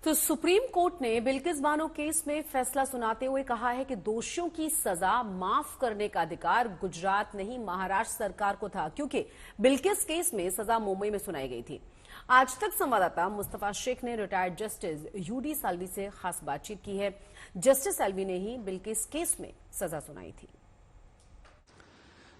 तो supreme court ने Bilkis Bano case में फैसला सुनाते हुए कहा है कि दोषियों की सजा माफ करने का अधिकार गुजरात नहीं महाराष्ट्र सरकार को था, क्योंकि बिल्किस केस में सजा मुंबई में सुनाई गई थी। आज तक संवाददाता मुस्तफा शेख ने रिटायर्ड जस्टिस यूडी साल्वी से खास बातचीत की है। जस्टिस साल्वी ने ही बिल्किस केस में सजा सुनाई थी।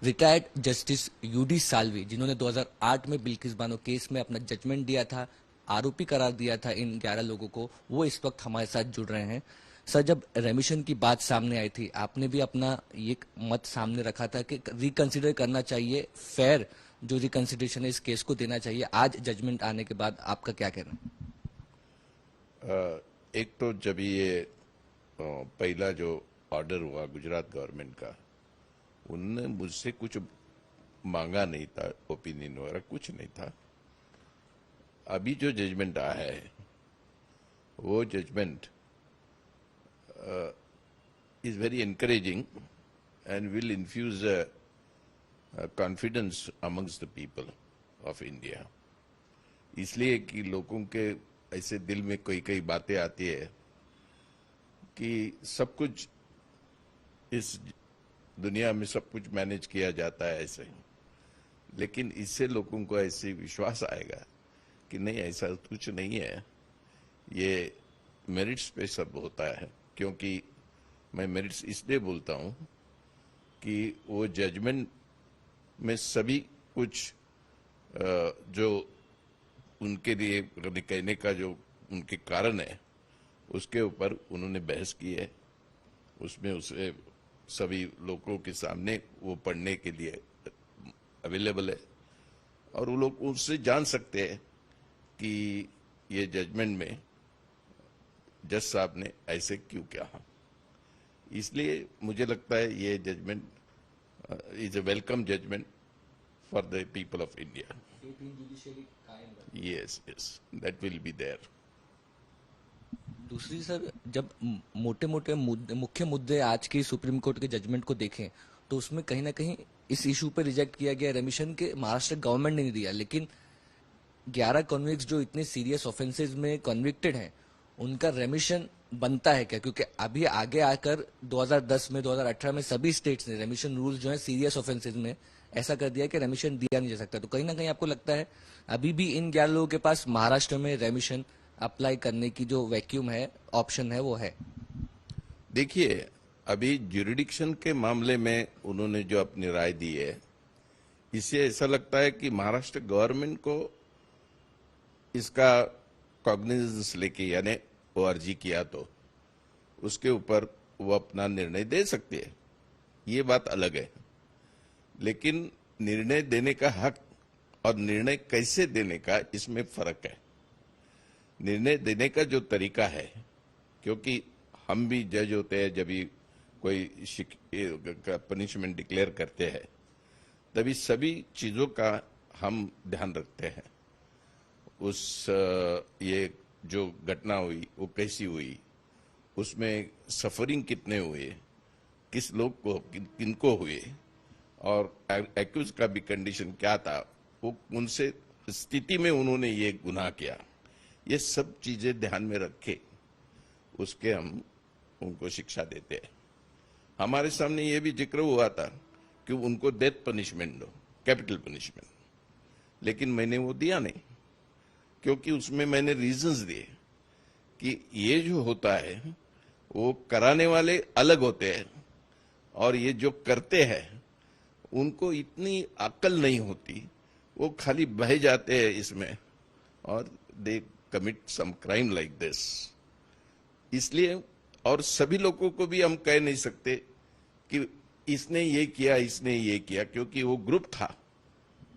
रिटायर्ड जस्टिस यूडी साल्वी, जिन्होंने 2008 में बिल्किस बानो केस में अपना जजमेंट दिया था, आरोपी करार दिया था इन 11 लोगों को, वो इस वक्त हमारे साथ जुड़ रहे हैं। सर, जब रेमिशन की बात सामने आई थी, आपने भी अपना ये मत सामने रखा था कि रिकंसिडर करना चाहिए, फेयर जो रिकंसिडरेशन है इस केस को देना चाहिए। आज जजमेंट आने के बाद आपका क्या कहना? एक तो जब ये पहला जो ऑर्डर हुआ गुजरात गवर्नमेंट का, उनने मुझसे कुछ मांगा नहीं था, ओपिनियन वगैरह कुछ नहीं था। अभी जो जजमेंट आया है वो judgement is very encouraging and will infuse confidence amongst the people of India. इसलिए कि लोगों के ऐसे दिल में कई बातें आती है कि सब कुछ इस दुनिया में सब कुछ मैनेज किया जाता है ऐसे, लेकिन इससे लोगों को ऐसे विश्वास आएगा कि नहीं, ऐसा कुछ नहीं है, ये मेरिट्स पे सब होता है। क्योंकि मैं मेरिट्स इसलिए बोलता हूं कि वो जजमेंट में सभी कुछ जो उनके लिए कहने का जो उनके कारण है उसके ऊपर उन्होंने बहस की है। उसमें उसे सभी लोगों के सामने वो पढ़ने के लिए अवेलेबल है और वो लोग उससे जान सकते हैं कि ये जजमेंट में जज साहब ने ऐसे क्यों कहा। इसलिए मुझे लगता है ये judgement is a welcome judgement for the people of India. Yes, that will be there. दूसरी सर, जब मोटे मोटे मुख्य मुद्दे आज के सुप्रीम कोर्ट के जजमेंट को देखें तो उसमें कहीं ना कहीं इस इशू पे रिजेक्ट किया गया रेमिशन के महाराष्ट्र गवर्नमेंट ने नहीं दिया, लेकिन 11 कॉन्विक्ट्स जो इतने सीरियस ऑफेंसेस में कॉन्विक्टेड हैं उनका रेमिशन बनता है क्या? क्योंकि अभी आगे आकर 2010 में 2018 में सभी स्टेट्स ने रेमिशन रूल जो है सीरियस ऑफेंसेस में ऐसा कर दिया कि रेमिशन दिया नहीं जा सकता। तो कहीं ना कहीं आपको लगता है अभी भी इन 11 लोगों के पास महाराष्ट्र में रेमिशन अप्लाई करने की जो वैक्यूम है, ऑप्शन है, वो है? देखिए, अभी ज्यूरिडिक्शन के मामले में उन्होंने जो अपनी राय दी है, इससे ऐसा लगता है कि महाराष्ट्र गवर्नमेंट को इसका कॉग्निजेंस लेके यानी वो अर्जी किया तो उसके ऊपर वो अपना निर्णय दे सकती है, ये बात अलग है। लेकिन निर्णय देने का हक और निर्णय कैसे देने का, इसमें फर्क है। निर्णय देने का जो तरीका है, क्योंकि हम भी जज होते हैं, जब भी कोई पनिशमेंट डिक्लेयर करते हैं तभी सभी चीजों का हम ध्यान रखते हैं। उस ये जो घटना हुई वो कैसी हुई, उसमें सफरिंग कितने हुए, किस लोग को किनको हुए, और एक्यूज का भी कंडीशन क्या था, वो उनसे स्थिति में उन्होंने ये गुनाह किया, ये सब चीजें ध्यान में रखे उसके हम उनको शिक्षा देते हैं। हमारे सामने ये भी जिक्र हुआ था कि उनको डेथ पनिशमेंट दो, कैपिटल पनिशमेंट, लेकिन मैंने वो दिया नहीं, क्योंकि उसमें मैंने रीजंस दिए कि ये जो होता है वो कराने वाले अलग होते हैं और ये जो करते हैं उनको इतनी अक्ल नहीं होती, वो खाली बह जाते हैं इसमें और they commit some crime like this. इसलिए और सभी लोगों को भी हम कह नहीं सकते कि इसने ये किया, इसने ये किया, क्योंकि वो ग्रुप था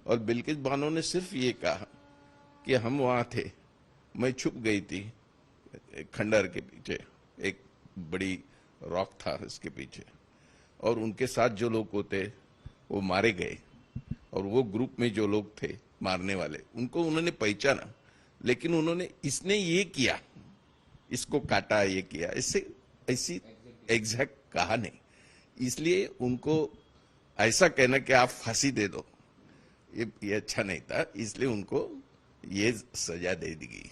और बिल्किस बानो ने सिर्फ ये कहा कि हम वहां थे, मैं छुप गई थी खंडर के पीछे, एक बड़ी रॉक था इसके पीछे, और उनके साथ जो लोग होते वो मारे गए, और वो ग्रुप में जो लोग थे मारने वाले उनको उन्होंने पहचाना, लेकिन उन्होंने इसने ये किया, इसको काटा, ये किया, इससे ऐसी एग्जैक्ट कहा नहीं। इसलिए उनको ऐसा कहना कि आप फांसी दे दो, ये अच्छा नहीं था, इसलिए उनको ये सजा दे दी गई।